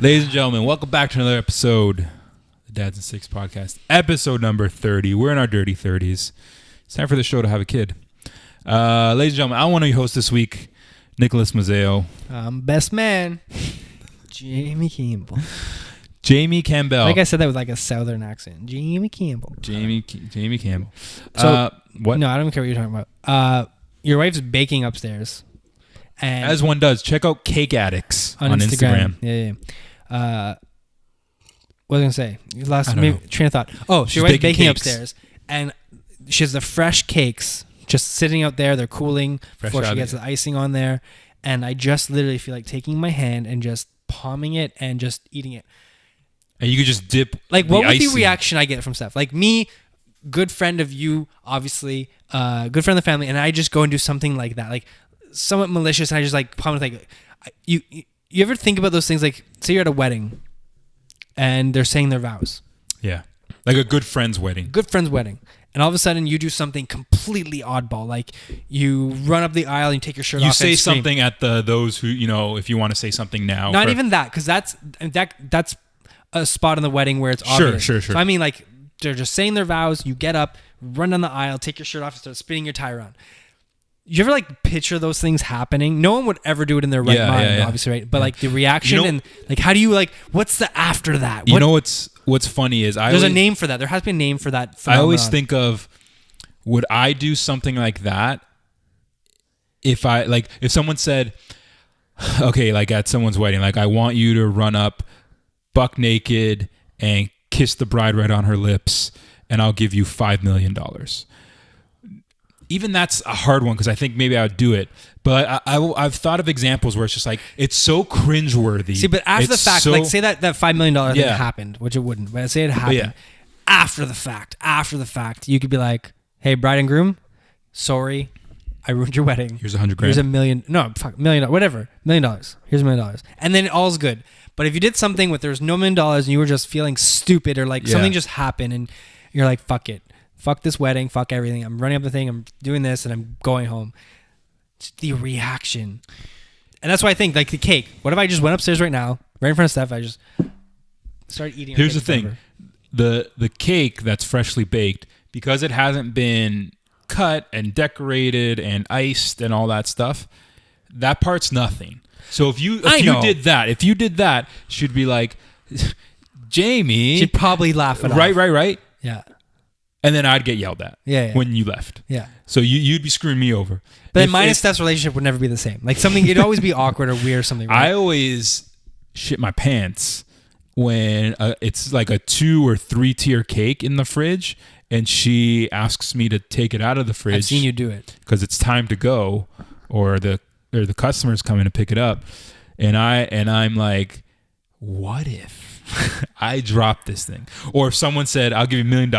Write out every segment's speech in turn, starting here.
Ladies and gentlemen, welcome back to another episode of the DIT6 podcast, episode number 30. We're in our dirty 30s. It's time for the show to have a kid. Ladies and gentlemen, I'm one of your hosts this week, Nicholas Mazzeo. Best man, Jamie Campbell. Jamie Campbell. Like I said that with like a southern accent. Jamie Campbell. Jamie Campbell. So, what? No, I don't care what you're talking about. Your wife's baking upstairs. And As one does, check out Cake Addicts on Instagram. Yeah. What was I going to say? Know. Train of thought. Oh, She's your wife's baking baking cakes. upstairs. And she has the fresh cakes just sitting out there. They're cooling Fresh before out she of gets it. the icing on there. And I just literally feel like taking my hand and just palming it and just eating it. And you could just dip Like, the what was icing. the reaction I get from Steph? Like, me, good friend of you, obviously, good friend of the family, and I just go and do something like that, like somewhat malicious, and I just like palm it. Like, you ever think about those things? Like, say you're at a wedding, and they're saying their vows. Yeah. Like a good friend's wedding. Good friend's wedding. And all of a sudden, you do something completely oddball. Like, you run up the aisle and you take your shirt off. You say and scream. something at those who, if you want to say something now. Not even that, because that's a spot in the wedding where it's obvious. Sure. So I mean, like, they're just saying their vows. You get up, run down the aisle, take your shirt off, and start spinning your tie around. You ever like picture those things happening? No one would ever do it in their right mind, obviously, right? But like the reaction and like, how do you like? What's the after that? What's funny is there's a name for that. There has been a name for that phenomenon. I always think of, would I do something like that if someone said, okay, like at someone's wedding, like I want you to run up buck naked and kiss the bride right on her lips, and I'll give you $5 million. Even that's a hard one because I think maybe I would do it. But I've thought of examples where it's just like, it's so cringeworthy. See, but after the fact, like say that $5 million thing happened, which it wouldn't, but say it happened. After the fact, you could be like, hey, bride and groom, sorry, I ruined your wedding. Here's $100,000. Here's $1 million. No, $1 million, whatever. $1 million. Here's $1 million. And then all's good. But if you did something with there's no $1 million and you were just feeling stupid or like something just happened and you're like, fuck it. Fuck this wedding. Fuck everything. I'm running up the thing. I'm doing this and I'm going home. It's the reaction. And that's why I think like the cake. What if I just went upstairs right now, right in front of Steph, I just started eating. Here's the thing. The cake that's freshly baked, because it hasn't been cut and decorated and iced and all that stuff, that part's nothing. So if you did that, she'd be like, Jamie. She'd probably laugh at it. Right. Yeah. And then I'd get yelled at when you left. Yeah. So you'd be screwing me over. But mine and Steph's relationship would never be the same. Like something, it'd always be awkward or weird or something. Right? I always shit my pants when it's like a 2 or 3 tier cake in the fridge and she asks me to take it out of the fridge. I've seen you do it. Because it's time to go or the customer's coming to pick it up. And I'm like, what if I drop this thing? Or if someone said, I'll give you $1 million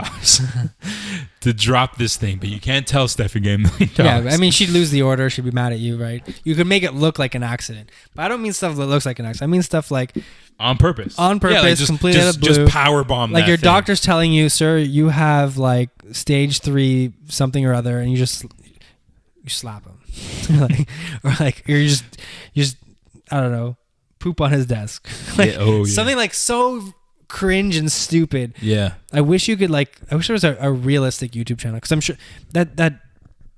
to drop this thing, but you can't tell Steph you're getting $1 million. Yeah, I mean, she'd lose the order. She'd be mad at you, right? You could make it look like an accident. But I don't mean stuff that looks like an accident. I mean stuff like... On purpose. Yeah, like completely out of blue. Just power bomb like that your thing. doctor's telling you, sir, you have like stage 3 something or other, and you slap him. you just I don't know, poop on his desk. Something like so cringe and stupid. Yeah. I wish you could I wish there was a realistic YouTube channel, because I'm sure that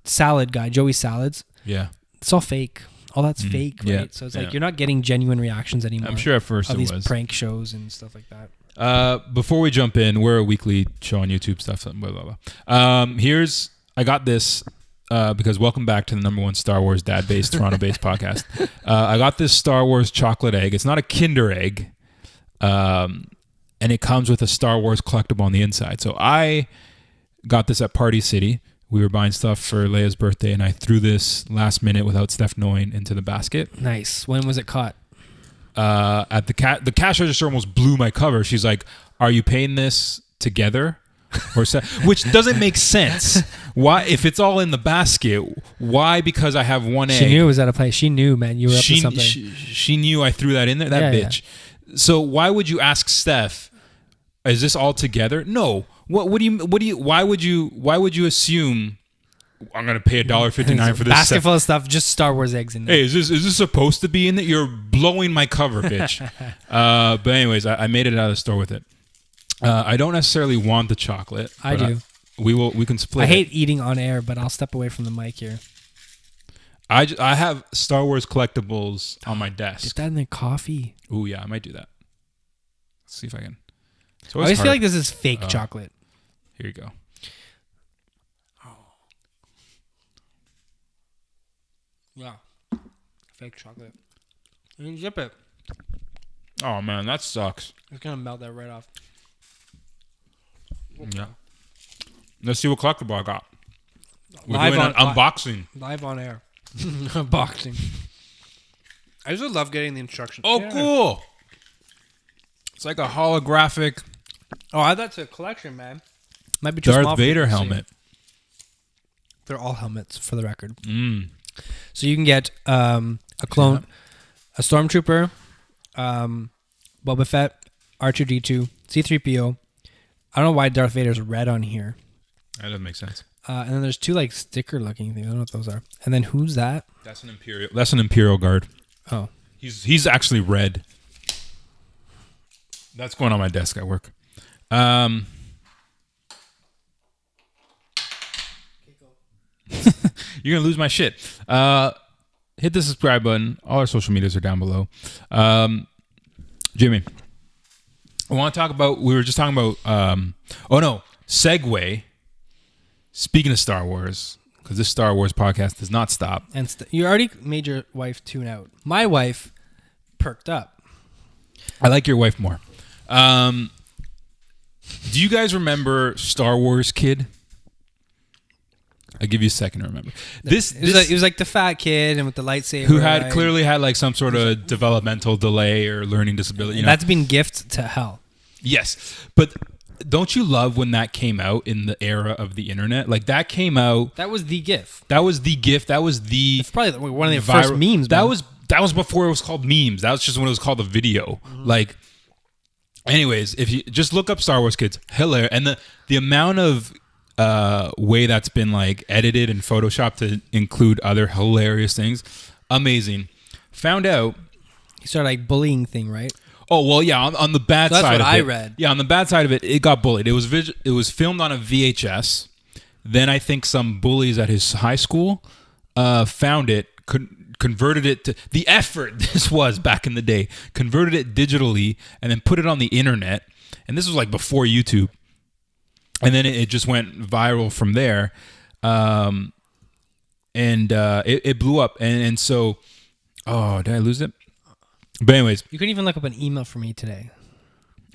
salad guy, Joey Salads. Yeah. It's all fake. All that's fake, right? Yeah. So it's like you're not getting genuine reactions anymore. I'm sure at first of it these was. prank shows and stuff like that. Before we jump in, we're a weekly show on YouTube stuff. Blah, blah, blah. I got this because welcome back to the #1 Star Wars dad-based, Toronto-based podcast. I got this Star Wars chocolate egg. It's not a Kinder egg. And it comes with a Star Wars collectible on the inside. So I got this at Party City. We were buying stuff for Leia's birthday, and I threw this last minute without Steph knowing into the basket. Nice. When was it caught? At the cash register almost blew my cover. She's like, "Are you paying this together?" Which doesn't make sense. Why, if it's all in the basket? Why? Because I have one egg. She knew it was at a place. She knew, man. You were up to something. She knew I threw that in there. That bitch. Yeah. So why would you ask Steph? Is this all together? No. Why would you assume I'm gonna pay $1.59 for this basket set. full of stuff, just Star Wars eggs in there. Hey, is this supposed to be in it? You're blowing my cover, bitch. But anyways, I made it out of the store with it. I don't necessarily want the chocolate. I do. We can split. I hate eating on air, but I'll step away from the mic here. I have Star Wars collectibles on my desk. Dip that in the coffee. Ooh, yeah, I might do that. Let's see if I can. I always feel like this is fake chocolate. Here you go. Yeah. Fake chocolate. You can zip it. Oh, man, that sucks. It's going to melt that right off. Yeah. Let's see what collectible I got. We're Live doing an on- unboxing. Live on air. Unboxing. I just love getting the instructions. Oh, Yeah. cool. It's like a holographic Oh, I thought it's a collection, man. Might be too small Darth for you Vader to see. helmet. They're all helmets, for the record. Mm. So you can get a clone, a Stormtrooper, Boba Fett, R2-D2, C-3PO. I don't know why Darth Vader's red on here. That doesn't make sense. And then there's two like sticker looking things. I don't know what those are. And then who's that? That's an Imperial guard. Oh. He's actually red. That's going on my desk at work. You're gonna lose my shit. Hit the subscribe button. All our social medias are down below. Jimmy, I want to talk about. We were just talking about. Segue. Speaking of Star Wars, because this Star Wars podcast does not stop. And you already made your wife tune out. My wife perked up. I like your wife more. Do you guys remember Star Wars Kid? I'll give you a second to remember. It was like the fat kid and with the lightsaber. Who had clearly had like some sort of developmental delay or learning disability. You know? That's been gift to hell. Yes. But don't you love when that came out in the era of the internet? Like that came out. That was the gift. That was the gift. That was the. It's probably one of the first memes. That was before it was called memes. That was just when it was called a video. Mm-hmm. Like, anyways, if you just look up Star Wars Kids, hilarious, and the amount of way that's been like edited and photoshopped to include other hilarious things, amazing. Found out you started like bullying thing, right? Oh well, yeah. On the bad so side that's of what it, I read. Yeah, on the bad side of it, it got bullied. It was filmed on a VHS. Then I think some bullies at his high school found it, converted it to the effort this was back in the day. Converted it digitally and then put it on the internet. And this was like before YouTube. And then it just went viral from there, and it blew up. And so, oh, did I lose it? But anyways, you couldn't even look up an email for me today.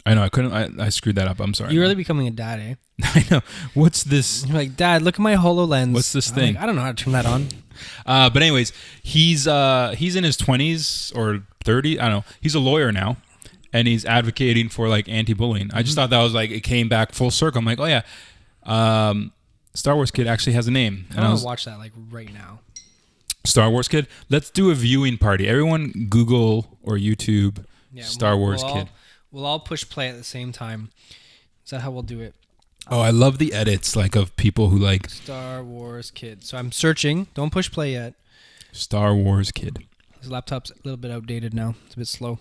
I know I couldn't. I screwed that up. I'm sorry. You're really becoming a dad, eh? I know. What's this? You're like, Dad, look at my HoloLens. What's this thing? I don't know how to turn that on. But anyways, he's in his 20s or 30. I don't know. He's a lawyer now, and he's advocating for like anti-bullying. Mm-hmm. I just thought that was like it came back full circle. I'm like, oh yeah, Star Wars Kid actually has a name. And I want to watch that like right now. Star Wars Kid. Let's do a viewing party. Everyone Google or YouTube Star Wars Kid. We'll all push play at the same time. Is that how we'll do it? Oh, I love the edits like of people who like Star Wars Kid. So I'm searching. Don't push play yet. Star Wars Kid. His laptop's a little bit outdated now. It's a bit slow.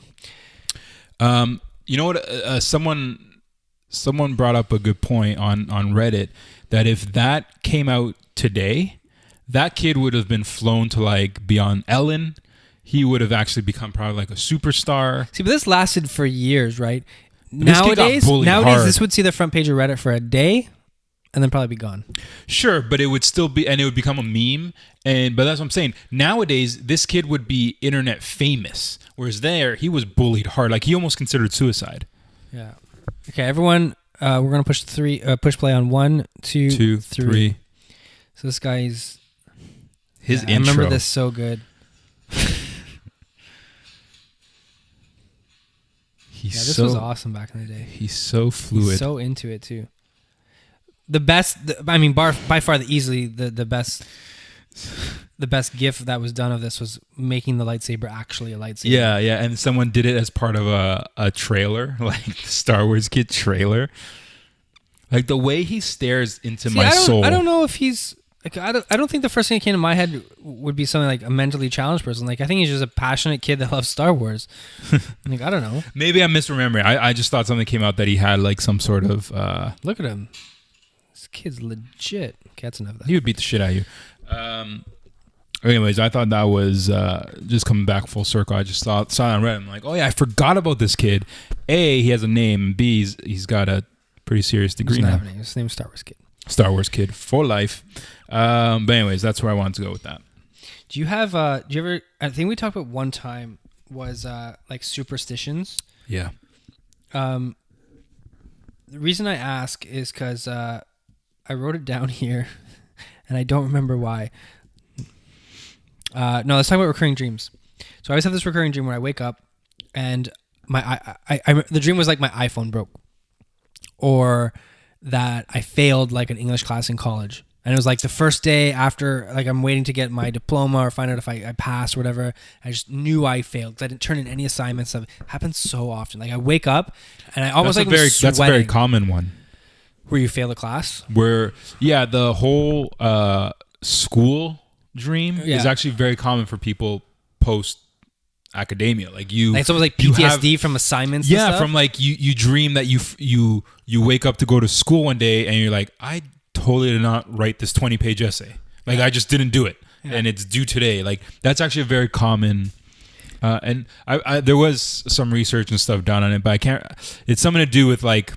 You know what? Someone brought up a good point on Reddit that if that came out today, that kid would have been flown to like be on Ellen. He would have actually become probably like a superstar. See, but this lasted for years, right? Nowadays, this would see the front page of Reddit for a day and then probably be gone. Sure, but it would still be, and it would become a meme. But that's what I'm saying. Nowadays, this kid would be internet famous, whereas there, he was bullied hard. Like he almost considered suicide. Yeah. Okay, everyone, we're gonna push play on 1, 2, 3. So this guy's his intro. I remember this so good. This was awesome back in the day. He's so fluid. He's so into it too. The best, by far the best gift that was done of this was making the lightsaber actually a lightsaber. Yeah, and someone did it as part of a trailer, like the Star Wars Kid trailer. Like the way he stares into my soul. I don't know if he's Like I don't think the first thing that came to my head would be something like a mentally challenged person. Like I think he's just a passionate kid that loves Star Wars. Like I don't know. Maybe I'm misremembering. I just thought something came out that he had like some sort of. Look at him. This kid's legit. Okay, that's enough of that. He would beat the shit out of you. Anyways, I thought that was just coming back full circle. I just saw it on Reddit. I'm like, oh yeah, I forgot about this kid. A, he has a name, and B, he's got a pretty serious degree now. His name's Star Wars Kid. Star Wars Kid for life. But anyways, that's where I wanted to go with that. Do you have? Do you ever? I think we talked about one time was like superstitions. Yeah. The reason I ask is because I wrote it down here, and I don't remember why. No, let's talk about recurring dreams. So I always have this recurring dream where I wake up and the dream was like my iPhone broke, or that I failed like an English class in college. And it was like the first day after, like I'm waiting to get my diploma or find out if I passed or whatever. I just knew I failed because I didn't turn in any assignments. It happens so often. Like I wake up and I almost that's a very common one. Where you fail a class? The whole school dream is actually very common for people post academia. Like it's almost like PTSD from assignments. Yeah, and stuff? From like you dream that you wake up to go to school one day and you're like, I totally did not write this 20-page essay. Like I just didn't do it, and it's due today. Like that's actually a very common. And I there was some research and stuff done on it, but I can't. It's something to do with like.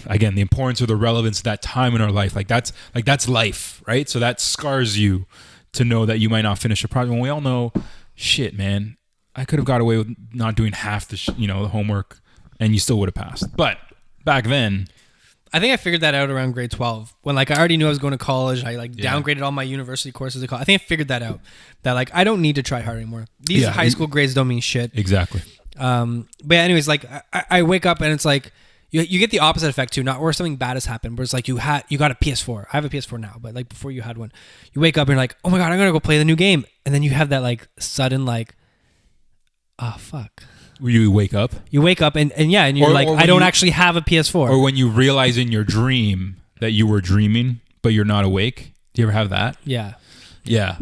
Again, the importance or the relevance of that time in our life, like that's life, right? So that scars you to know that you might not finish a project. When we all know, shit, man, I could have got away with not doing half the the homework, and you still would have passed. But back then, I think I figured that out around grade 12 when like I already knew I was going to college. I downgraded all my university courses to college. I think I figured that out. That like I don't need to try hard anymore. These high school grades don't mean shit. Exactly. But yeah, anyways, like I wake up and it's like. You get the opposite effect too, not where something bad has happened, but it's like you got a PS4. I have a PS4 now, but like before you had one, you wake up and you're like, oh my God, I'm going to go play the new game. And then you have that like sudden like, oh fuck. You wake up? You wake up and you're like, I don't actually have a PS4. Or when you realize in your dream that you were dreaming, but you're not awake. Do you ever have that? Yeah. Yeah.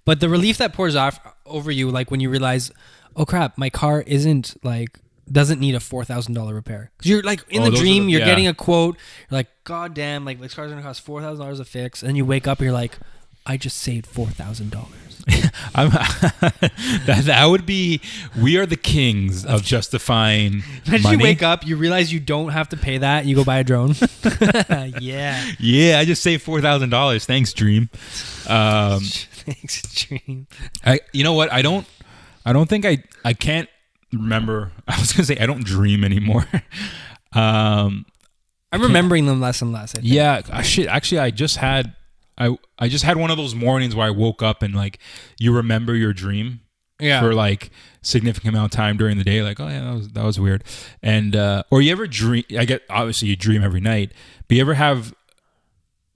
But the relief that pours off over you, like when you realize, oh crap, my car doesn't need a $4,000 repair. Because you're like in the dream, you're getting a quote. You're like, God damn, like this car's gonna cost $4,000 to fix. And then you wake up and you're like, I just saved $4,000. That would be. We are the kings of justifying money. You wake up, you realize you don't have to pay that, and you go buy a drone. Yeah. Yeah, I just saved $4,000. Thanks, Dream. Thanks, Dream. You know what? I don't think I can't. Remember, I was gonna say I don't dream anymore. I'm remembering them less and less. I think. Yeah, actually, I just had one of those mornings where I woke up and like you remember your dream for like significant amount of time during the day. Like, oh yeah, that was weird. And or you ever dream? Obviously you dream every night, but you ever have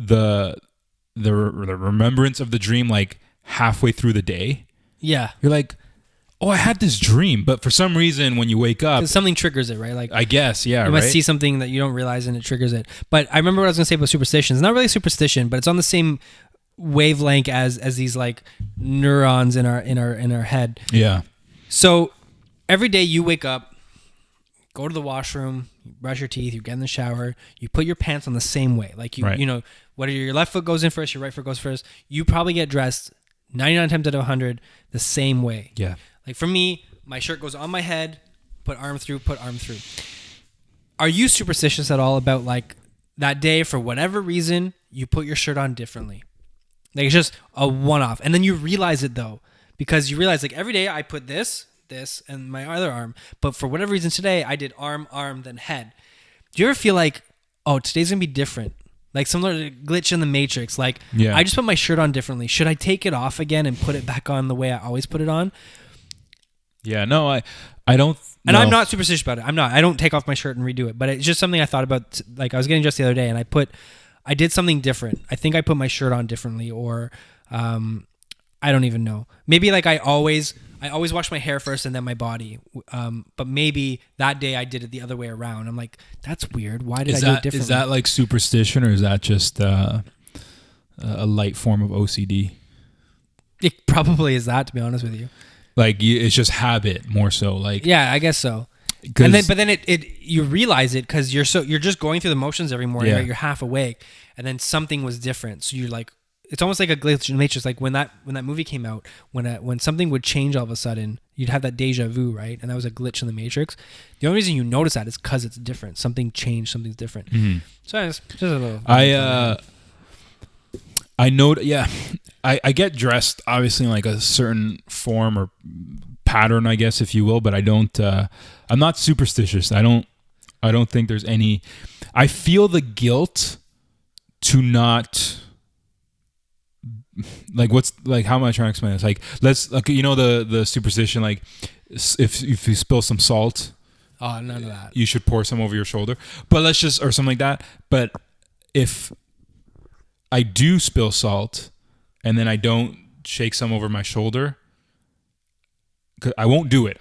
the remembrance of the dream like halfway through the day? Yeah, you're like. Oh, I had this dream, but for some reason, when you wake up, something triggers it, right? Like I guess, yeah, you must see something that you don't realize, and it triggers it. But I remember what I was going to say about superstitions. It's not really superstition, but it's on the same wavelength as these like neurons in our head. Yeah. So every day you wake up, go to the washroom, you brush your teeth, you get in the shower, you put your pants on the same way. Like whether your left foot goes in first, your right foot goes first. You probably get dressed 99 times out of 100 the same way. Yeah. Like for me, my shirt goes on my head, put arm through. Are you superstitious at all about like that day for whatever reason you put your shirt on differently? Like it's just a one-off. And then you realize it though, because you realize like every day I put this, and my other arm, but for whatever reason today I did arm, then head. Do you ever feel like, oh, today's gonna be different? Like some glitch in the matrix. Like I just put my shirt on differently. Should I take it off again and put it back on the way I always put it on? Yeah, no, I don't. And I'm not superstitious about it. I don't take off my shirt and redo it. But it's just something I thought about. Like I was getting dressed the other day, and I did something different. I think I put my shirt on differently, or I don't even know. Maybe like I always wash my hair first and then my body. But maybe that day I did it the other way around. I'm like, that's weird. Why did I do it differently? Is that like superstition, or is that just a light form of OCD. It probably is that, to be honest with you. Like it's just habit more so. Like yeah, I guess so. And then it you realize it because you're just going through the motions every morning. Right? You're half awake, and then something was different. So you're like, it's almost like a glitch in the Matrix. Like when that movie came out, when something would change all of a sudden, you'd have that deja vu, right? And that was a glitch in the Matrix. The only reason you notice that is because it's different. Something changed. Something's different. Mm-hmm. So it's just a little. I know. Yeah, I get dressed obviously in like a certain form or pattern, I guess, if you will, but I don't. I'm not superstitious. I don't think there's any. I feel the guilt to not. Like what's like? How am I trying to explain this? Like the superstition. Like if you spill some salt. Oh, none of that. You should pour some over your shoulder. But or something like that. But if I do spill salt and then I don't shake some over my shoulder, I won't do it.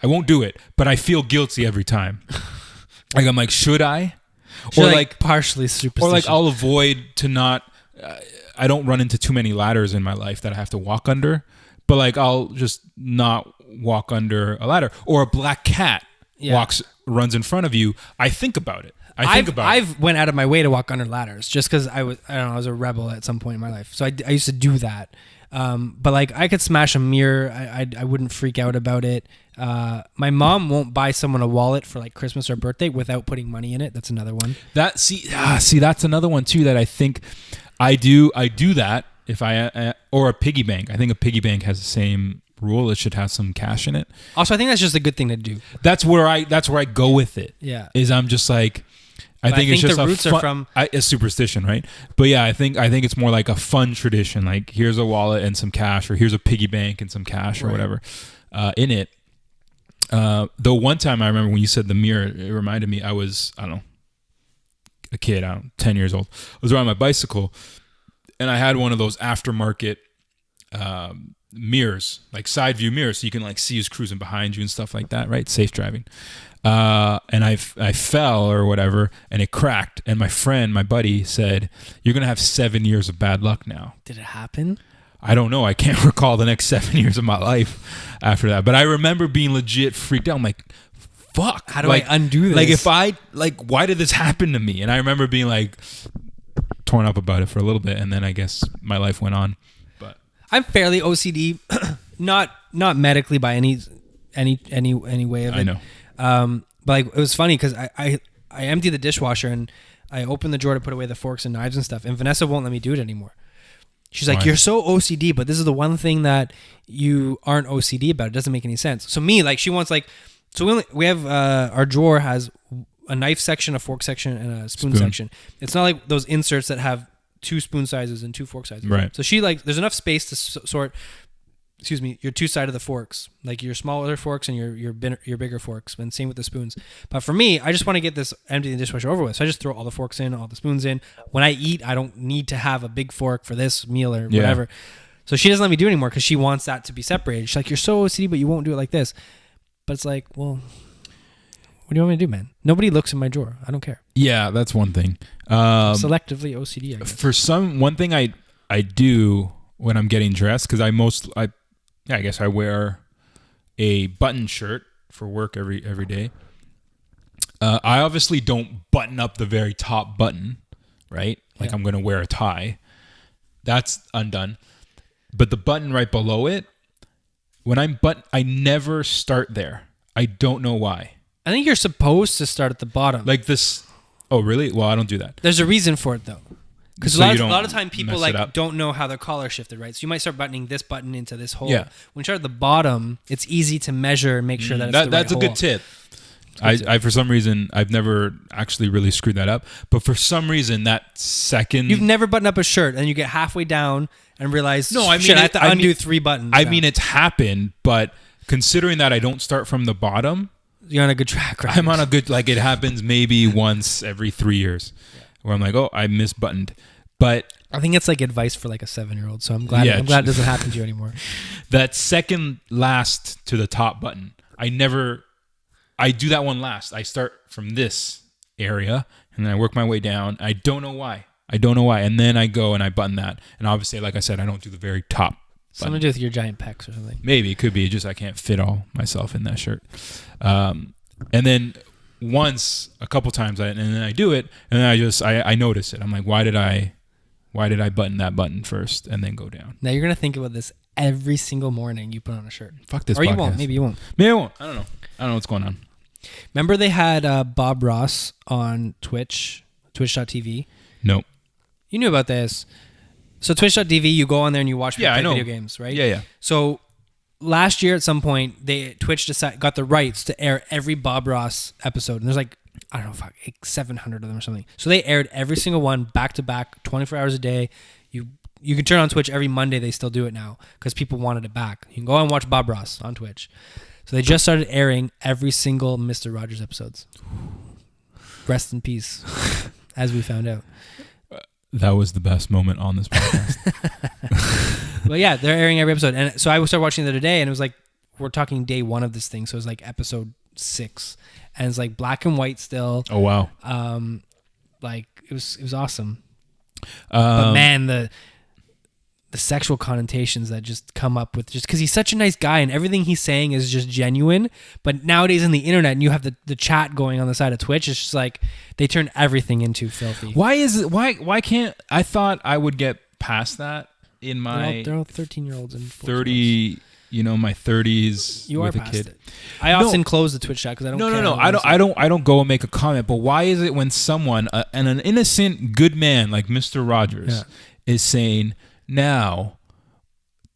But I feel guilty every time. Like I'm like, should I? Or like partially superstition. Or like I'll avoid to not. I don't run into too many ladders in my life that I have to walk under. But like I'll just not walk under a ladder. Or a black cat runs in front of you. I think about it. I've went out of my way to walk under ladders just because I was a rebel at some point in my life. So I used to do that. But like I could smash a mirror. I wouldn't freak out about it. My mom won't buy someone a wallet for like Christmas or birthday without putting money in it. That's another one. See, that's another one too that I think I do that if or a piggy bank. I think a piggy bank has the same rule. It should have some cash in it. Also, I think that's just a good thing to do. That's where I go with it. Yeah. Is I'm just like I think it's just the roots are from a superstition, right? But yeah, I think it's more like a fun tradition. Like here's a wallet and some cash, or here's a piggy bank and some cash or whatever in it. Though one time I remember when you said the mirror, it reminded me I was, I don't know, a kid, 10 years old. I was riding my bicycle and I had one of those aftermarket mirrors, like side view mirrors, so you can like see who's cruising behind you and stuff like that, right? Safe driving. And I fell or whatever, and it cracked. And my buddy said, "You're gonna have 7 years of bad luck now." Did it happen? I don't know. I can't recall the next 7 years of my life after that. But I remember being legit freaked out. I'm like, "Fuck! How do I undo this?" Like, if I why did this happen to me? And I remember being like torn up about it for a little bit, and then I guess my life went on. But I'm fairly OCD, not medically by any way of it. I know. But like it was funny because I emptied the dishwasher and I opened the drawer to put away the forks and knives and stuff, and Vanessa won't let me do it anymore. She's like, "You're so OCD, but this is the one thing that you aren't OCD about. It doesn't make any sense." So me, like, she wants like, so we have our drawer has a knife section, a fork section, and a spoon section. It's not like those inserts that have 2 spoon sizes and 2 fork sizes. Right. So there's enough space to sort. Your 2 side of the forks, like your smaller forks and your bigger forks, and same with the spoons. But for me, I just want to get this empty dishwasher over with. So I just throw all the forks in, all the spoons in. When I eat, I don't need to have a big fork for this meal or whatever. So she doesn't let me do it anymore because she wants that to be separated. She's like, "You're so OCD, but you won't do it like this." But it's like, well, what do you want me to do, man? Nobody looks in my drawer. I don't care. Yeah, that's one thing. Selectively OCD, I guess. One thing I do when I'm getting dressed, because I guess I wear a button shirt for work every day. I obviously don't button up the very top button, right? Like I'm going to wear a tie. That's undone. But the button right below it, when I never start there. I don't know why. I think you're supposed to start at the bottom. Like this. Oh, really? Well, I don't do that. There's a reason for it, though. Because so a lot of time people like don't know how their collar shifted, right? So you might start buttoning this button into this hole. Yeah. When you start at the bottom, it's easy to measure and make sure that it's the right that's a hole. good tip. I for some reason I've never actually really screwed that up, but for some reason that second you've never buttoned up a shirt and you get halfway down and realize I have to undo 3 buttons. I mean it's happened, but considering that I don't start from the bottom, you're on a good track, right? I'm on a good it happens maybe once every 3 years, where I'm like, oh, I misbuttoned, but. I think it's like advice for like a 7-year-old, so I'm glad it doesn't happen to you anymore. That second last to the top button, I do that one last. I start from this area and then I work my way down. I don't know why. I don't know why. And then I go and I button that. And obviously, like I said, I don't do the very top. Something to do with your giant pecs or something. Maybe it could be just I can't fit all myself in that shirt. And then once, a couple times, and then I do it, and then I notice it. I'm like, why did I button that button first and then go down? Now you're gonna think about this every single morning you put on a shirt. Fuck this. Or podcast. you won't. Maybe you won't. Maybe I won't. I don't know what's going on. Remember they had Bob Ross on Twitch.tv? Nope. You knew about this. So Twitch.tv, you go on there and you watch people play video games, right? Yeah. So last year at some point, Twitch got the rights to air every Bob Ross episode. And there's like, I don't know, 700 of them or something. So they aired every single one back to back, 24 hours a day. You can turn on Twitch every Monday. They still do it now because people wanted it back. You can go and watch Bob Ross on Twitch. So they just started airing every single Mr. Rogers episodes. Rest in peace, as we found out. That was the best moment on this podcast. But yeah, they're airing every episode. And so I started watching the other day, and it was like, we're talking day 1 of this thing. So it was like episode 6. And it's like black and white still. Oh, wow. Like, it was awesome. But man, the sexual connotations that just come up with, just because he's such a nice guy and everything he's saying is just genuine. But nowadays in the internet, and you have the chat going on the side of Twitch, it's just like they turn everything into filthy. Why is it? Why can't I thought I would get past that in my they're all 13-year-olds and 30, my 30s you with are a past kid. it. I often close the Twitch chat because I don't. No. I don't go and make a comment. But why is it when someone and an innocent good man like Mr. Rogers is saying, now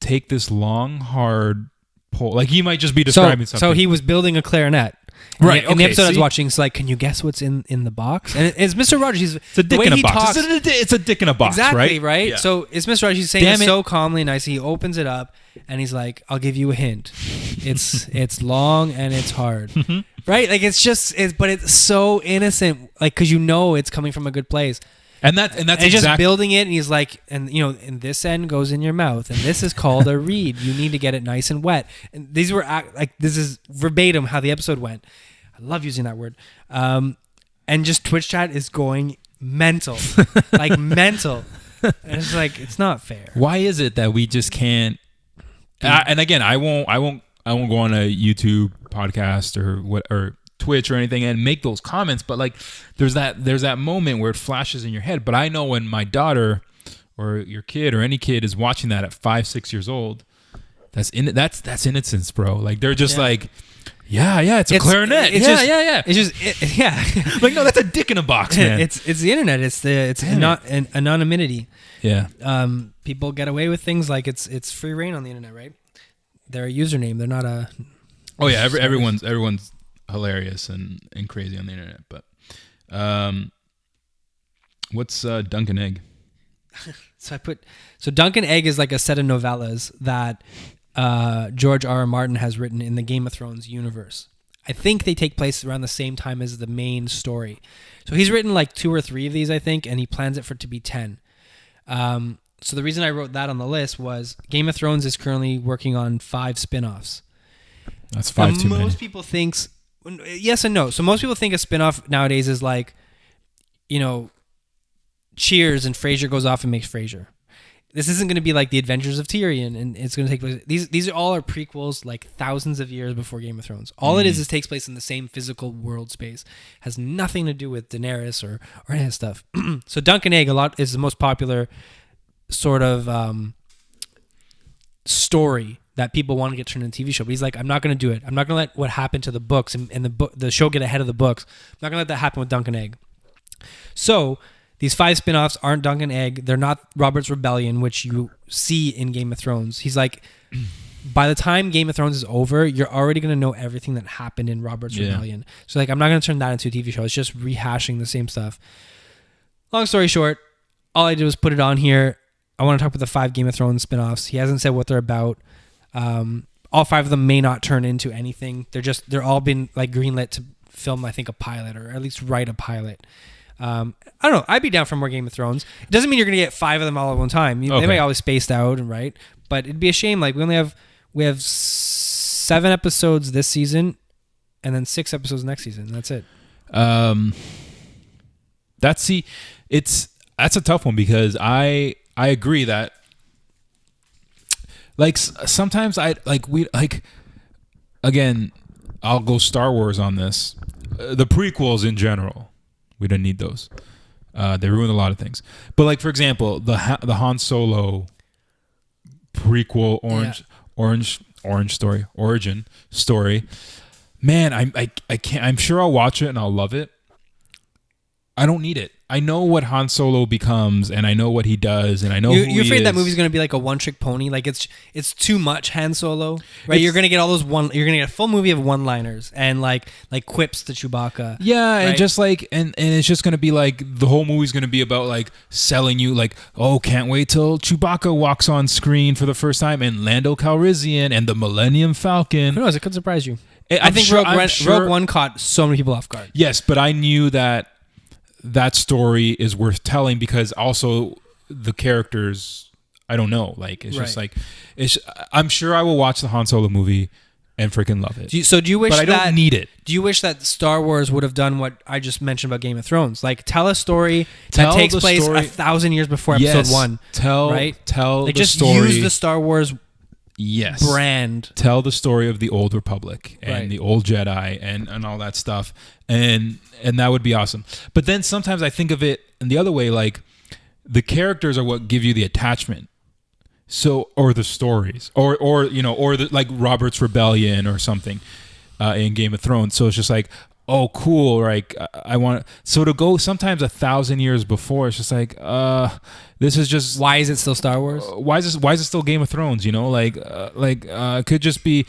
take this long hard pole, like he might just be describing something. So he was building a clarinet. Right. In the episode I was watching, it's like, can you guess what's in the box? And it's Mr. Rogers. It's a dick in a box. It's a dick in a box, exactly, right? Yeah. So it's Mr. Rogers. He's saying it so calmly and nicely. He opens it up and he's like, I'll give you a hint. It's long and it's hard. Right? Like but it's so innocent. Like, cause it's coming from a good place. And that's he's just building it, and he's like, and this end goes in your mouth, and this is called a reed. You need to get it nice and wet. And these were this is verbatim how the episode went. I love using that word. And just Twitch chat is going mental, like mental. And it's like, it's not fair. Why is it that we just can't? And again, I won't go on a YouTube podcast or Twitch or anything and make those comments, but like there's that moment where it flashes in your head. But I know when my daughter or your kid or any kid is watching that at 5-6 years old, that's innocence, bro. Like they're just like, it's a clarinet. It's just Like, no, that's a dick in a box, man. It's the internet. It's not anonymity. Yeah. People get away with things like it's free reign on the internet, right? They're a username. They're not a. Oh yeah, everyone's hilarious and crazy on the internet. But what's Dunk and Egg? So Dunk and Egg is like a set of novellas that George R.R. Martin has written in the Game of Thrones universe. I think they take place around the same time as the main story. So he's written like 2 or 3 of these, I think, and he plans it for it to be 10. So the reason I wrote that on the list was Game of Thrones is currently working on 5 spin-offs. That's 5 too many. Most people thinks yes and no. So most people think a spin-off nowadays is like, Cheers and Frasier goes off and makes Frasier. This isn't going to be like The Adventures of Tyrion, and it's going to take place. These are all our prequels, like thousands of years before Game of Thrones. All it is takes place in the same physical world space. Has nothing to do with Daenerys or any of that stuff. So Dunk and Egg is the most popular sort of story that people want to get turned into a TV show. But he's like, I'm not going to do it. I'm not going to let what happened to the books and the show get ahead of the books. I'm not going to let that happen with Dunk and Egg. So these 5 spin-offs aren't Dunk and Egg. They're not Robert's Rebellion, which you see in Game of Thrones. He's like, by the time Game of Thrones is over, you're already going to know everything that happened in Robert's Rebellion. So like, I'm not going to turn that into a TV show. It's just rehashing the same stuff. Long story short, all I did was put it on here. I want to talk about the 5 Game of Thrones spin-offs. He hasn't said what they're about. All 5 of them may not turn into anything. They're all been like greenlit to film, I think, a pilot or at least write a pilot. I don't know. I'd be down for more Game of Thrones. It doesn't mean you're going to get 5 of them all at one time. They might always spaced out and right, but it'd be a shame. Like we have 7 episodes this season, and then 6 episodes next season. That's it. that's a tough one because I agree that like sometimes again, I'll go Star Wars on this. The prequels in general, we didn't need those. They ruined a lot of things. But like for example, the Han Solo prequel origin story. Man, I can't. I'm sure I'll watch it and I'll love it. I don't need it. I know what Han Solo becomes, and I know what he does, and I know you're afraid that movie's gonna be like a one-trick pony. Like it's too much Han Solo, right? You're gonna get all those You're gonna get a full movie of one-liners and like quips to Chewbacca. Yeah, right? and just like and it's just gonna be like the whole movie's gonna be about like selling you like, oh, can't wait till Chewbacca walks on screen for the first time, and Lando Calrissian and the Millennium Falcon. Who knows? It could surprise you. I think Rogue One caught so many people off guard. Yes, but I knew that story is worth telling because also the characters, I don't know, like it's just like I'm sure I will watch the Han Solo movie and freaking love it. Do you wish but I don't need it. Do you wish that Star Wars would have done what I just mentioned about Game of Thrones? Like tell a story that takes place 1,000 years before Episode 1. Tell like the just story. Use the Star Wars brand. Tell the story of the Old Republic and the old Jedi and all that stuff. And that would be awesome. But then sometimes I think of it in the other way, like the characters are what give you the attachment. So, or the stories, or the like Robert's Rebellion or something in Game of Thrones. So it's just like, oh, cool. Like I want to go sometimes 1,000 years before. It's just like, this is just. Why is it still Star Wars? Why is it still Game of Thrones? It could just be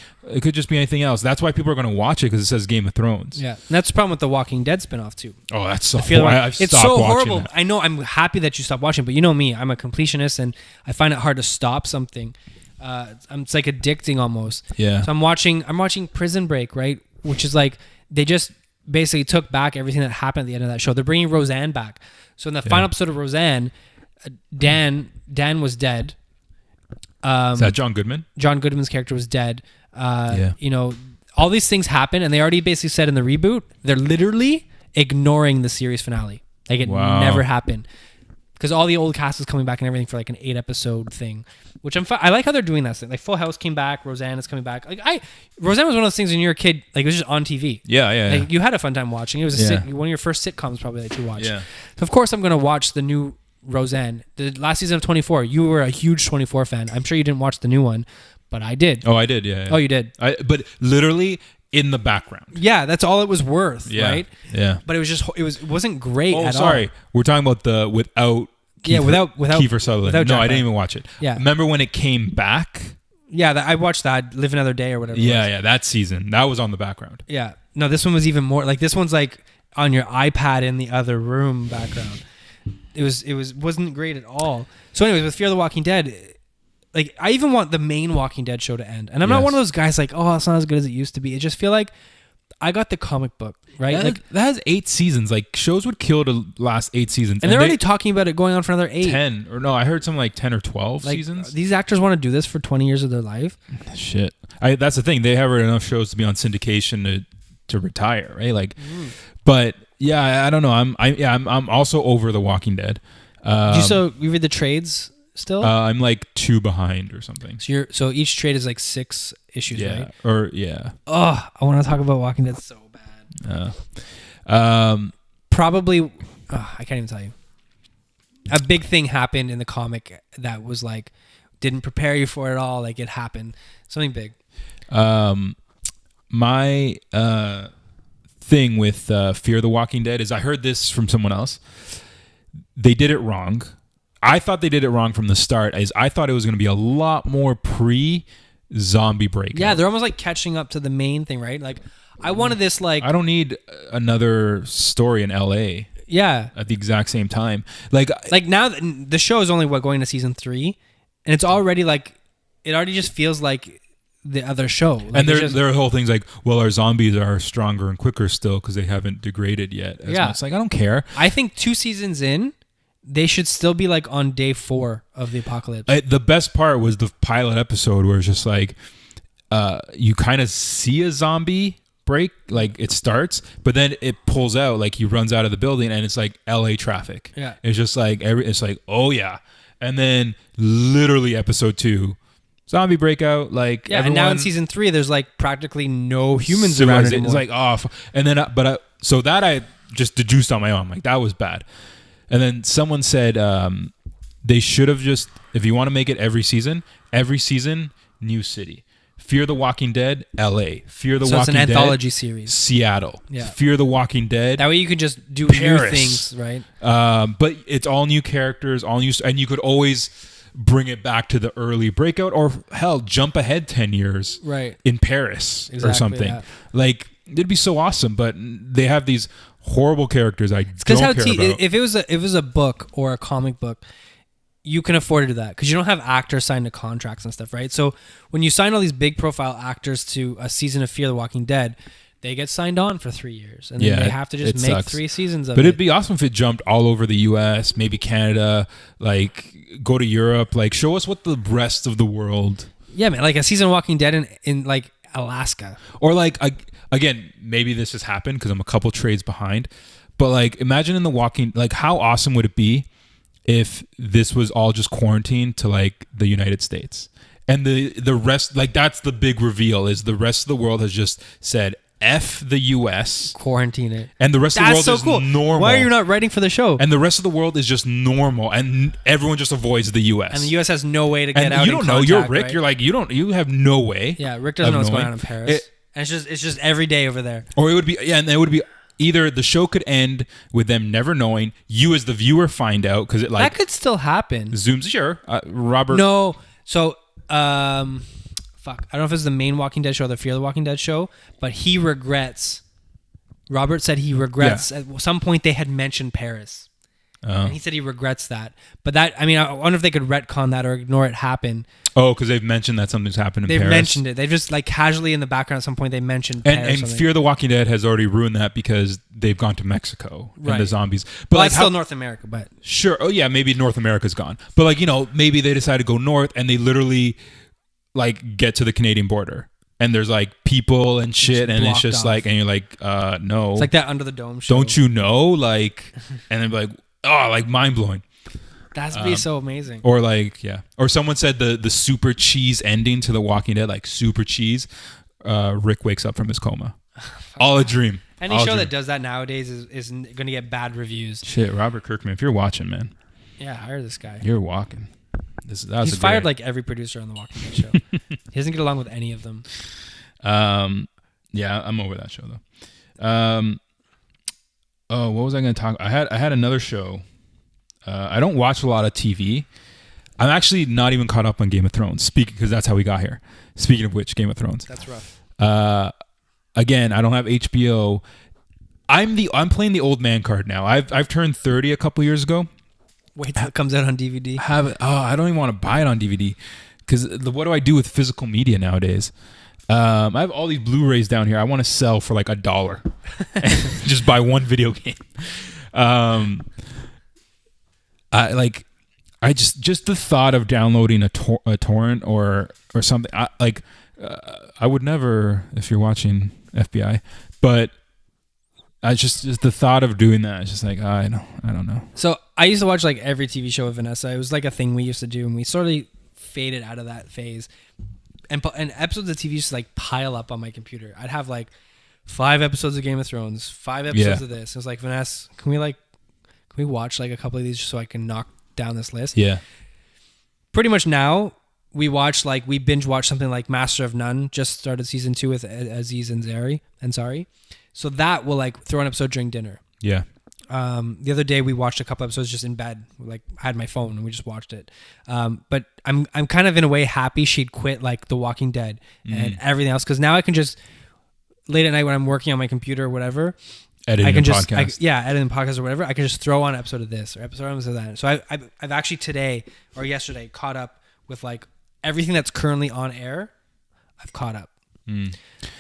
anything else. That's why people are going to watch it because it says Game of Thrones. Yeah, and that's the problem with the Walking Dead spinoff too. Oh, that's so. It's so horrible. I know. I'm happy that you stopped watching, but you know me, I'm a completionist, and I find it hard to stop something. It's like addicting almost. Yeah. So I'm watching Prison Break, right? Which is like they just basically took back everything that happened at the end of that show. They're bringing Roseanne back. So in the final episode of Roseanne, Dan was dead. Is that John Goodman? John Goodman's character was dead. All these things happen, and they already basically said in the reboot, they're literally ignoring the series finale. Like it never happened. Because all the old cast is coming back and everything for like an 8-episode thing, which I like how they're doing that. Like Full House came back, Roseanne is coming back. Like Roseanne was one of those things when you were a kid, like it was just on TV. Yeah. Like, you had a fun time watching. It was one of your first sitcoms probably that you watched. Yeah. So of course I'm going to watch the new Roseanne. The last season of 24. You were a huge 24 fan. I'm sure you didn't watch the new one, but I did. Oh, I did. Yeah. Oh, you did. But literally in the background. Yeah, that's all it was worth. Yeah. Right. Yeah. But it wasn't great at all. Sorry. We're talking about without Kiefer Sutherland. I didn't even watch it. Yeah. Remember when it came back? Yeah, I watched that Live Another Day or whatever. Yeah, that season. That was on the background. Yeah. No, this one was even more like this one's like on your iPad in the other room background. It wasn't great at all. So anyways, with Fear the Walking Dead, like I even want the main Walking Dead show to end. And I'm not one of those guys like, oh, it's not as good as it used to be. I just feel like I got the comic book, right? Yeah, like that has 8 seasons. Like shows would kill to last 8 seasons. And they're already talking about it going on for another 8. 10 or no, I heard something like 10 or 12 like, seasons. These actors want to do this for 20 years of their life. Shit. That's the thing. They have enough shows to be on syndication to retire, right? Like, but yeah, I don't know. I'm also over The Walking Dead. You read the trades still? I'm like 2 behind or something. So each trade is like 6 issues, right? Oh, I want to talk about Walking Dead so bad. Probably, I can't even tell you. A big thing happened in the comic that was like didn't prepare you for it at all. Like it happened, something big. My thing with Fear the Walking Dead is I heard this from someone else. They did it wrong. I thought they did it wrong from the start. I thought it was going to be a lot more pre-zombie break. Yeah, they're almost like catching up to the main thing, right? Like I wanted this like... I don't need another story in LA. Yeah. At the exact same time. Like now the show is only going to season 3 and it's already like... It already just feels like the other show. Like and their whole thing's like, well, our zombies are stronger and quicker still because they haven't degraded yet. It's like, I don't care. I think 2 seasons in, they should still be like on day 4 of the apocalypse. The best part was the pilot episode where it's just like, you kind of see a zombie, break, like it starts, but then it pulls out, like he runs out of the building, and it's like LA traffic. Yeah. It's just like it's like, oh yeah. And then literally episode 2, zombie breakout, like Yeah, and now in season 3, there's like practically no humans around anymore. It's like and then so that I just deduced on my own, like that was bad. And then someone said they should have just, if you want to make it every season, new city. Fear the Walking Dead, LA. Fear the Walking Dead. So it's an anthology series. Seattle. Yeah. Fear the Walking Dead. That way you could just do Paris. new things, right? But it's all new characters, all new, and you could always bring it back to the early breakout, or hell, jump ahead 10 years, right, in Paris or something. Yeah. Like it'd be so awesome, but they have these horrible characters I don't care about. If it was a book or a comic book, you can afford to do that because you don't have actors signed to contracts and stuff, right? So when you sign all these big profile actors to a season of Fear the Walking Dead, they get signed on for 3 years, and then they have to just make sucks. 3 seasons of it. But it'd be awesome if it jumped all over the U.S., maybe Canada, like go to Europe, like show us what the rest of the world. Yeah, man, like a season of Walking Dead in like Alaska, or like again, maybe this has happened because I'm a couple trades behind, but like imagine in the Walking, like how awesome would it be if this was all just quarantined to like the United States, and the rest, like that's the big reveal, is the rest of the world has just said F the US, quarantine it, and the rest of the world is normal. Why are you not writing for the show? And the rest of the world is just normal, and everyone just avoids the US. And the US has no way to get out. You don't know. You're Rick. Right? You're like you have no way. Yeah, Rick doesn't know what's going on in Paris. And it's just every day over there. Or it would be and it would be either the show could end with them never knowing, you as the viewer find out because it like that could still happen. Zooms, sure. Robert. No, so fuck. I don't know if it's the main Walking Dead show or the Fear the Walking Dead show, but he regrets. Robert said he regrets at some point they had mentioned Paris. And he said he regrets that. But that, I mean, I wonder if they could retcon that or ignore it happen. Oh, because they've mentioned that something's happened in Paris. They've mentioned it. They've just like casually in the background at some point they mentioned Paris. And Fear the Walking Dead has already ruined that because they've gone to Mexico and the zombies. But well, like still North America, but sure. Oh yeah, maybe North America's gone. But like, you know, maybe they decide to go north and they literally like get to the Canadian border. And there's like people and shit, and it's just off. Like, and you're like, no. It's like that Under the Dome show. Don't you know? Like, and then like, oh, like mind blowing. That'd be so amazing. Or like, yeah. Or someone said the super cheese ending to The Walking Dead, like super cheese. Rick wakes up from his coma. All a dream. Any show that does that nowadays is going to get bad reviews. Shit, Robert Kirkman, if you're watching, man. Yeah, hire this guy. You're walking. He's fired like every producer on The Walking Dead show. He doesn't get along with any of them. Yeah, I'm over that show though. Oh, what was I going to talk? I had another show. I don't watch a lot of TV. I'm actually not even caught up on Game of Thrones. Because that's how we got here. Speaking of which, Game of Thrones. That's rough. Again, I don't have HBO. I'm playing the old man card now. I've turned 30 a couple years ago. Wait till it comes out on DVD. I don't even want to buy it on DVD because what do I do with physical media nowadays? I have all these Blu-rays down here. I want to sell for like $1 and just buy one video game. I just the thought of downloading a torrent or something. I would never, if you're watching FBI, but I just the thought of doing that is just like I don't know. So I used to watch like every TV show with Vanessa. It was like a thing we used to do, and we sort of faded out of that phase. And episodes of TV used to like pile up on my computer. I'd have like 5 episodes of Game of Thrones, 5 episodes of this. It was like, Vanessa, can we watch like a couple of these just so I can knock down this list? Yeah. Pretty much now we binge watch something like Master of None. Just started season 2 with Aziz Ansari. So that will like throw an episode during dinner. Yeah. The other day we watched a couple episodes just in bed. Like I had my phone and we just watched it. But I'm kind of in a way happy she'd quit like The Walking Dead and everything else, because now I can just late at night when I'm working on my computer or whatever, editing podcast or whatever, I can just throw on an episode of this or episode of that. So I've actually today or yesterday caught up with like everything that's currently on air. I've caught up.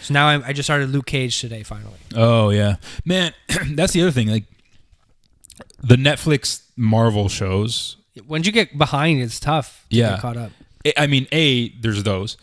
So now I just started Luke Cage today finally. Oh yeah, man. That's the other thing. Like the Netflix Marvel shows. Once you get behind, it's tough to get caught up. I mean, A, there's those.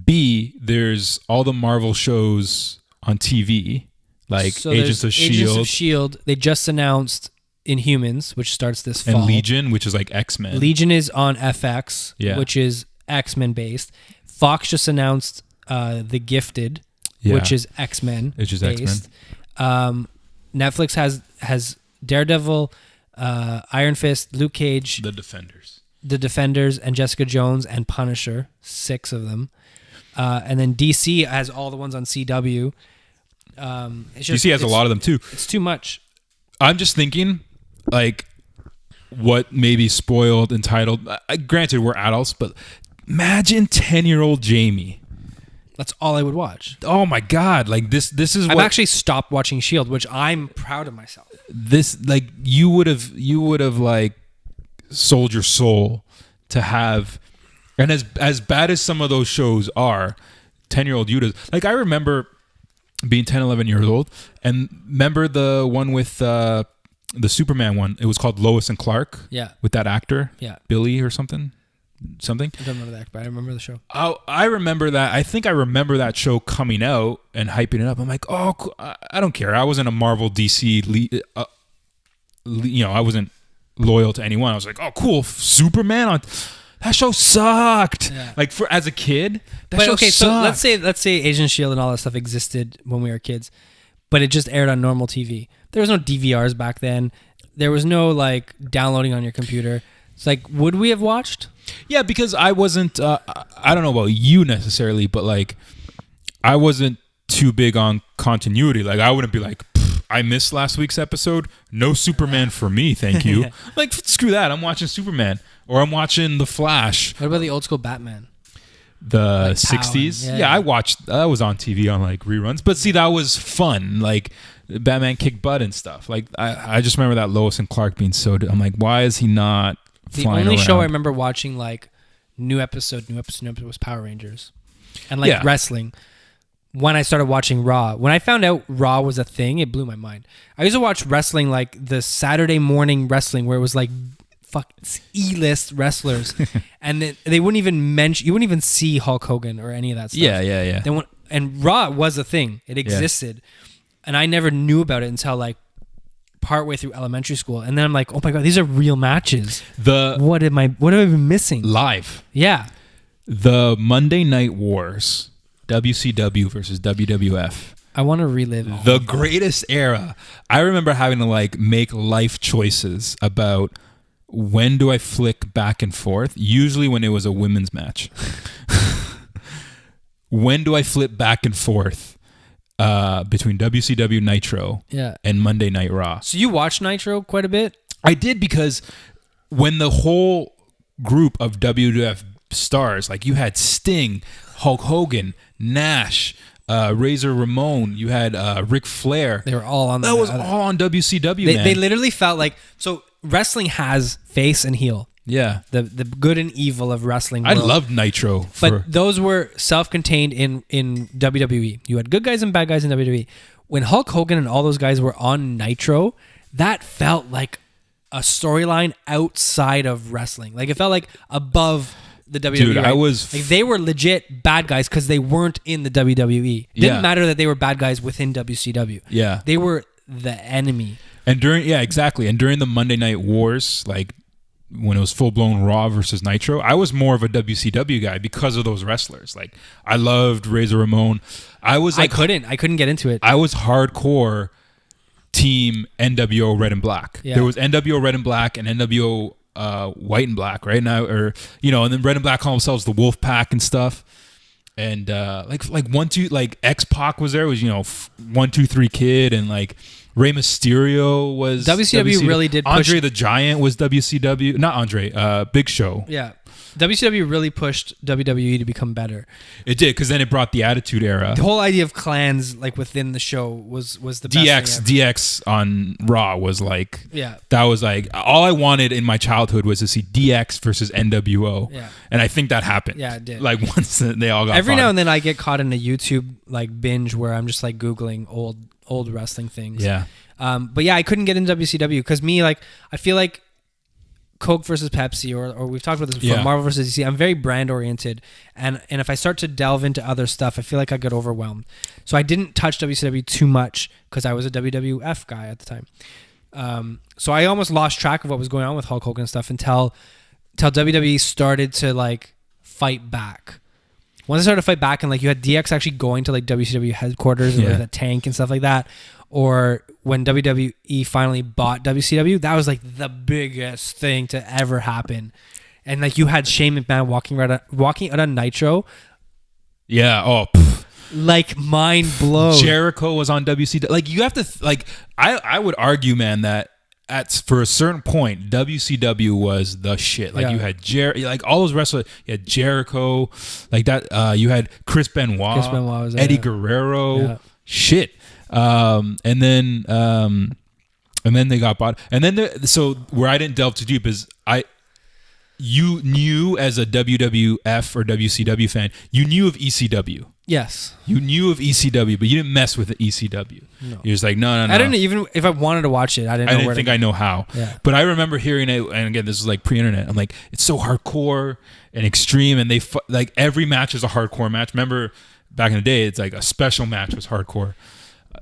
B, there's all the Marvel shows on TV, like So Agents there's of Shield, Agents of Shield. They just announced Inhumans, which starts this fall. and Legion, which is like X-Men. Legion is on FX, Yeah. which is X-Men based. Fox just announced The Gifted, Yeah. which is X-Men Which is based. Netflix has Daredevil, Iron Fist, Luke Cage, The Defenders. The Defenders, and Jessica Jones and Punisher. 6 of them. And then DC has all the ones on CW. DC has a lot of them too. It's too much. I'm just thinking, like, what maybe spoiled, entitled. Granted, we're adults, but imagine 10-year-old Jamie. That's all I would watch. Oh my God! Like this is what I've actually stopped watching Shield, which I'm proud of myself. this like you would have like sold your soul to have. And as bad as some of those shows are, 10-year-old you does. Like I remember being 10, 11 years old, and remember the one with the Superman one. It was called Lois and Clark. Yeah. With that actor. Yeah. Billy or something. I don't remember that, but I remember the show. Oh, I remember that. I think I remember that show coming out and hyping it up. I'm like, oh, cool. I don't care. I wasn't a Marvel DC, I wasn't loyal to anyone. I was like, oh, cool, Superman on. That show sucked. Yeah. Like as a kid, that But show okay, sucked. so let's say Agent Shield and all that stuff existed when we were kids, but it just aired on normal TV. There was no DVRs back then. There was no like downloading on your computer. It's like, would we have watched? Yeah, because I wasn't. I don't know about you necessarily, but like, I wasn't too big on continuity. Like, I wouldn't be like, I missed last week's episode. No Superman for me, thank you. Like, screw that. I'm watching Superman, or I'm watching The Flash. What about the old school Batman? The Like 60s. Power, Yeah, I watched. That was on TV on like reruns. But see, that was fun. Like, Batman kicked butt and stuff. Like, I just remember that Lois and Clark being so. I'm like, why is he not? The only show I remember watching like new episode was Power Rangers, and like wrestling. When I started watching Raw, when I found out Raw was a thing, it blew my mind. I used to watch wrestling like the Saturday morning wrestling, where it was like fuck E-list wrestlers, and they wouldn't even mention. You wouldn't even see Hulk Hogan or any of that stuff. Yeah. Then and Raw was a thing; it existed, and I never knew about it until like partway through elementary school, and then I'm like, oh my God, these are real matches. What have I been missing? Live. Yeah. The Monday Night Wars, WCW versus WWF. I want to relive the greatest era. I remember having to like make life choices about when do I flick back and forth, usually when it was a women's match. When do I flip back and forth between WCW Nitro and Monday Night Raw? So you watched Nitro quite a bit? I did, because when the whole group of WWF stars, like you had Sting, Hulk Hogan, Nash, Razor Ramon, you had Ric Flair. They were all on that. Was all on WCW, man. They literally felt like, so wrestling has face and heel. Yeah. The good and evil of wrestling I world. loved Nitro. But those were self-contained in WWE. You had good guys and bad guys in WWE. When Hulk Hogan and all those guys were on Nitro, that felt like a storyline outside of wrestling. Like it felt like above the WWE. Dude, right? like they were legit bad guys because they weren't in the WWE. Didn't matter that they were bad guys within WCW. Yeah. They were the enemy. And exactly. And during the Monday Night Wars, like when it was full-blown Raw versus Nitro, I was more of a WCW guy because of those wrestlers. Like, I loved Razor Ramon. I couldn't get into it. I was hardcore team NWO Red and Black. Yeah. There was NWO Red and Black and NWO White and Black right now, and then Red and Black call themselves the Wolf Pack and stuff. And like X-Pac was there. It was 1, 2, 3 Kid, and like Rey Mysterio was WCW really did push. Andre the Giant was WCW, not Andre, Big Show. Yeah. WCW really pushed WWE to become better. It did, because then it brought the Attitude Era. The whole idea of clans like within the show was the best DX on Raw was like, yeah, that was like all I wanted in my childhood was to see DX versus NWO. Yeah. And I think that happened. Yeah, it did. Like once they all got every fought. now and then I get caught in a YouTube like binge where I'm just like Googling old wrestling things. Yeah. But yeah, I couldn't get into WCW because me, like, I feel like Coke versus Pepsi, or we've talked about this before, Yeah. Marvel versus DC. I'm very brand oriented, and if I start to delve into other stuff, I feel like I get overwhelmed. So I didn't touch WCW too much because I was a WWF guy at the time. So I almost lost track of what was going on with Hulk Hogan and stuff until WWE started to like fight back. Once I started to fight back, and like you had DX actually going to like WCW headquarters and like a tank and stuff like that, or when WWE finally bought WCW, that was like the biggest thing to ever happen. And like you had Shane McMahon walking out of Nitro, Yeah. Oh. like mind blown. Jericho was on WCW. Like you have to I would argue, man, that for a certain point, WCW was the shit. Like you had like all those wrestlers. You had Jericho, like that. You had Chris Benoit, was there, Eddie Guerrero, shit. And then they got bought. And then so where I didn't delve too deep is you knew as a WWF or WCW fan, you knew of ECW. Yes. You knew of ECW, but you didn't mess with the ECW. No. You're just like, no. I didn't even, if I wanted to watch it, I didn't think I know how. Yeah. But I remember hearing it, and again, this was like pre-internet. I'm like, it's so hardcore and extreme, and they like every match is a hardcore match. Remember back in the day, it's like a special match was hardcore.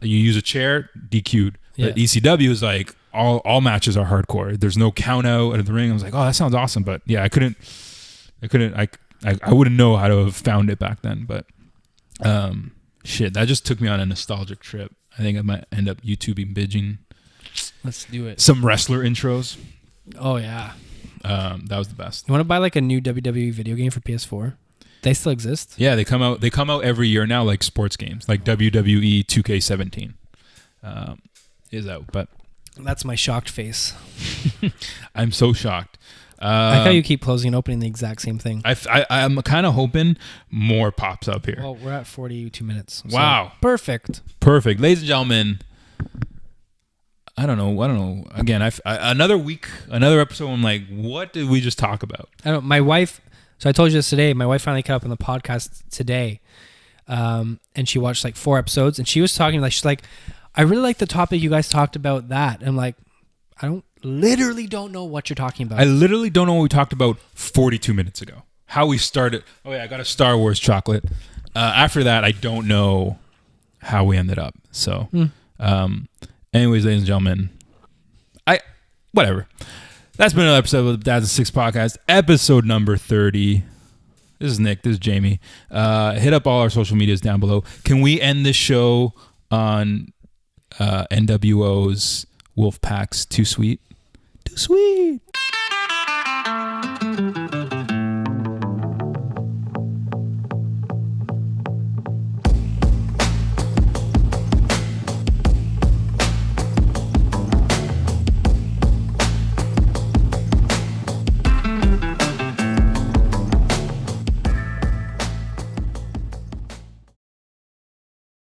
You use a chair, DQ'd. Yeah. But ECW is like all matches are hardcore. There's no count out of the ring. I was like, oh, that sounds awesome. But yeah, I wouldn't know how to have found it back then. But shit, that just took me on a nostalgic trip. I think I might end up YouTubing binging. Let's do it. Some wrestler intros. Oh yeah. That was the best. You want to buy like a new WWE video game for PS4? They still exist? Yeah, they come out every year now, like sports games, like WWE 2K17 is out. But that's my shocked face. I'm so shocked. I like how you keep closing and opening the exact same thing. I'm kind of hoping more pops up here. Well, we're at 42 minutes. So Wow. Perfect. Ladies and gentlemen, I don't know. Again, another week, another episode. I'm like, what did we just talk about? I don't know. My wife, so I told you this today, my wife finally caught up on the podcast today. And she watched like 4 episodes, and she was talking like, she's like, I really like the topic you guys talked about that. And I'm like, literally don't know what you're talking about. I literally don't know what we talked about 42 minutes ago. How we started. Oh yeah, I got a Star Wars chocolate. After that, I don't know how we ended up. So, anyways, ladies and gentlemen, whatever. That's been another episode of the DIT6 podcast, episode number 30. This is Nick. This is Jamie. Hit up all our social medias down below. Can we end this show on NWO's Wolfpack's Too Sweet? Too Sweet.